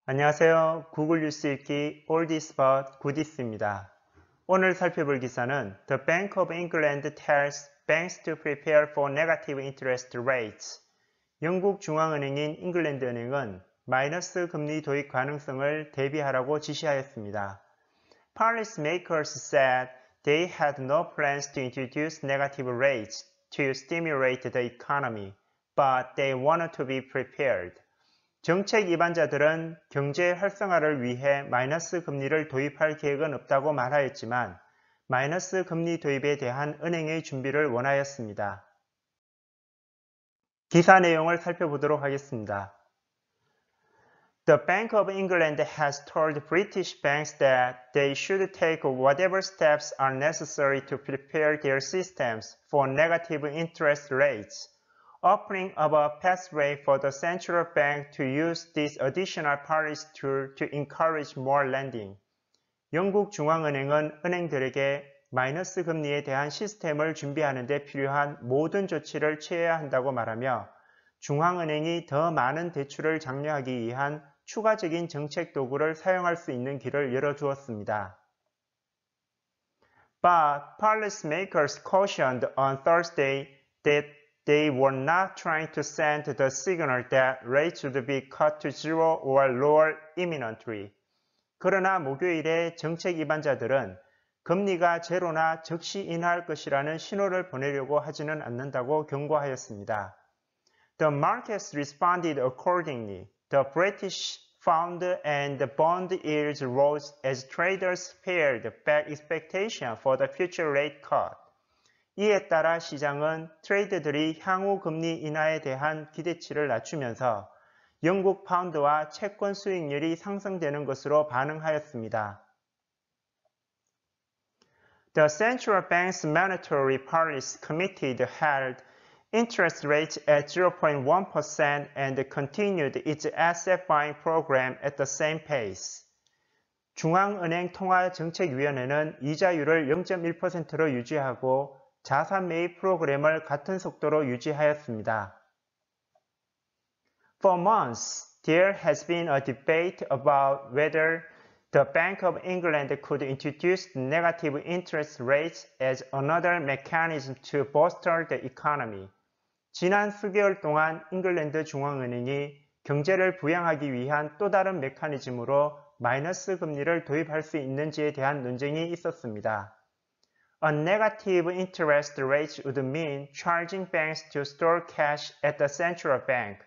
안녕하세요. 구글 뉴스 읽기 올디스 but 굿디스입니다. 오늘 살펴볼 기사는 The Bank of England tells banks to prepare for negative interest rates. 영국 중앙은행인 잉글랜드 은행은 마이너스 금리 도입 가능성을 대비하라고 지시하였습니다. Policy makers said they had no plans to introduce negative rates to stimulate the economy, but they wanted to be prepared. 정책 입안자들은 경제 활성화를 위해 마이너스 금리를 도입할 계획은 없다고 말하였지만 마이너스 금리 도입에 대한 은행의 준비를 원하였습니다. 기사 내용을 살펴보도록 하겠습니다. The Bank of England has told British banks that they should take whatever steps are necessary to prepare their systems for negative interest rates. Opening up a pathway for the central bank to use this additional policy tool to encourage more lending. 영국 중앙은행은 은행들에게 마이너스 금리에 대한 시스템을 준비하는 데 필요한 모든 조치를 취해야 한다고 말하며 중앙은행이 더 많은 대출을 장려하기 위한 추가적인 정책 도구를 사용할 수 있는 길을 열어주었습니다. But policymakers cautioned on Thursday that they were not trying to send the signal that rates would be cut to zero or lower imminently. 그러나 목요일에 정책 입안자들은 금리가 제로나 즉시 인하할 것이라는 신호를 보내려고 하지는 않는다고 경고하였습니다. The markets responded accordingly. The British pound and bond yields rose as traders pared back expectation for the future rate cut. 이에 따라 시장은 트레이더들이 향후 금리 인하에 대한 기대치를 낮추면서 영국 파운드와 채권 수익률이 상승되는 것으로 반응하였습니다. The Central Bank's Monetary Policy Committee held interest rates at 0.1% and continued its asset buying program at the same pace. 중앙은행 통화정책위원회는 이자율을 0.1%로 유지하고 자산 매입 프로그램을 같은 속도로 유지하였습니다. For months, there has been a debate about whether the Bank of England could introduce negative interest rates as another mechanism to bolster the economy. 지난 수개월 동안 잉글랜드 중앙은행이 경제를 부양하기 위한 또 다른 메커니즘으로 마이너스 금리를 도입할 수 있는지에 대한 논쟁이 있었습니다. A negative interest rate would mean charging banks to store cash at the central bank,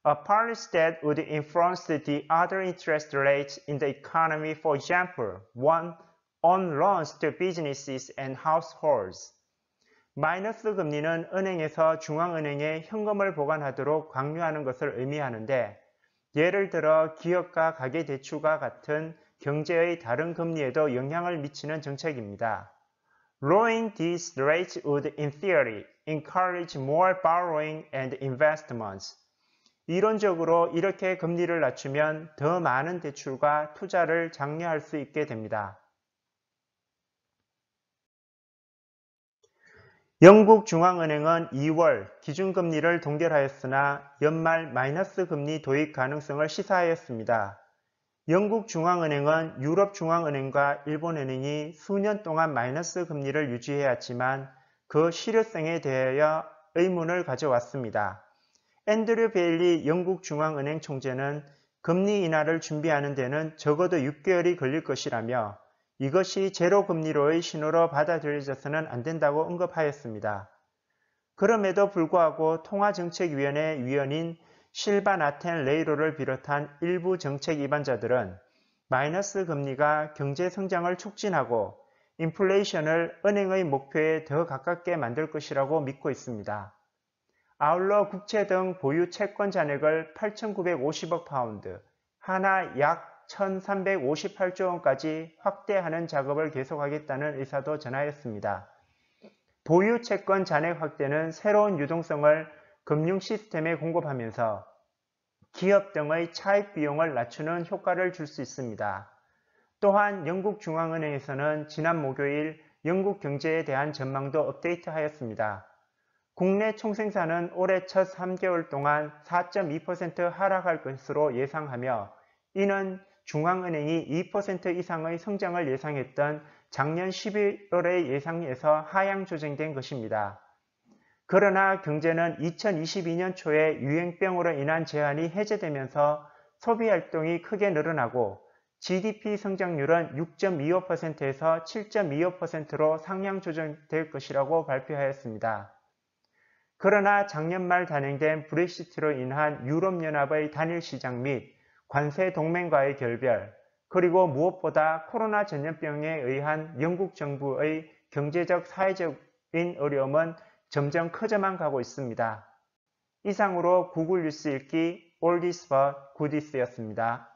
a policy that would influence the other interest rates in the economy, for example, one on loans to businesses and households. 마이너스 금리는 은행에서 중앙은행에 현금을 보관하도록 강요하는 것을 의미하는데 예를 들어 기업과 가계대출과 같은 경제의 다른 금리에도 영향을 미치는 정책입니다. Lowering these rates would, in theory, encourage more borrowing and investments. 이론적으로 이렇게 금리를 낮추면 더 많은 대출과 투자를 장려할 수 있게 됩니다. 영국 중앙은행은 2월 기준금리를 동결하였으나 연말 마이너스 금리 도입 가능성을 시사하였습니다. 영국 중앙은행은 유럽 중앙은행과 일본은행이 수년 동안 마이너스 금리를 유지해왔지만 그 실효성에 대하여 의문을 가져왔습니다. 앤드류 베일리 영국 중앙은행 총재는 금리 인하를 준비하는 데는 적어도 6개월이 걸릴 것이라며 이것이 제로 금리로의 신호로 받아들여져서는 안 된다고 언급하였습니다. 그럼에도 불구하고 통화정책위원회 위원인 실바 나텐 레이로를 비롯한 일부 정책 입안자들은 마이너스 금리가 경제 성장을 촉진하고 인플레이션을 은행의 목표에 더 가깝게 만들 것이라고 믿고 있습니다. 아울러 국채 등 보유 채권 잔액을 8,950억 파운드, 하나 약 1,358조 원까지 확대하는 작업을 계속하겠다는 의사도 전하였습니다. 보유 채권 잔액 확대는 새로운 유동성을 금융 시스템에 공급하면서 기업 등의 차입 비용을 낮추는 효과를 줄 수 있습니다. 또한 영국 중앙은행에서는 지난 목요일 영국 경제에 대한 전망도 업데이트하였습니다. 국내 총생산은 올해 첫 3개월 동안 4.2% 하락할 것으로 예상하며 이는 중앙은행이 2% 이상의 성장을 예상했던 작년 11월의 예상에서 하향 조정된 것입니다. 그러나 경제는 2022년 초에 유행병으로 인한 제한이 해제되면서 소비활동이 크게 늘어나고 GDP 성장률은 6.25%에서 7.25%로 상향 조정될 것이라고 발표하였습니다. 그러나 작년 말 단행된 브렉시트로 인한 유럽연합의 단일 시장 및 관세 동맹과의 결별, 그리고 무엇보다 코로나 전염병에 의한 영국 정부의 경제적, 사회적인 어려움은 점점 커져만 가고 있습니다. 이상으로 구글 뉴스 읽기 올디스 but 굿디스였습니다.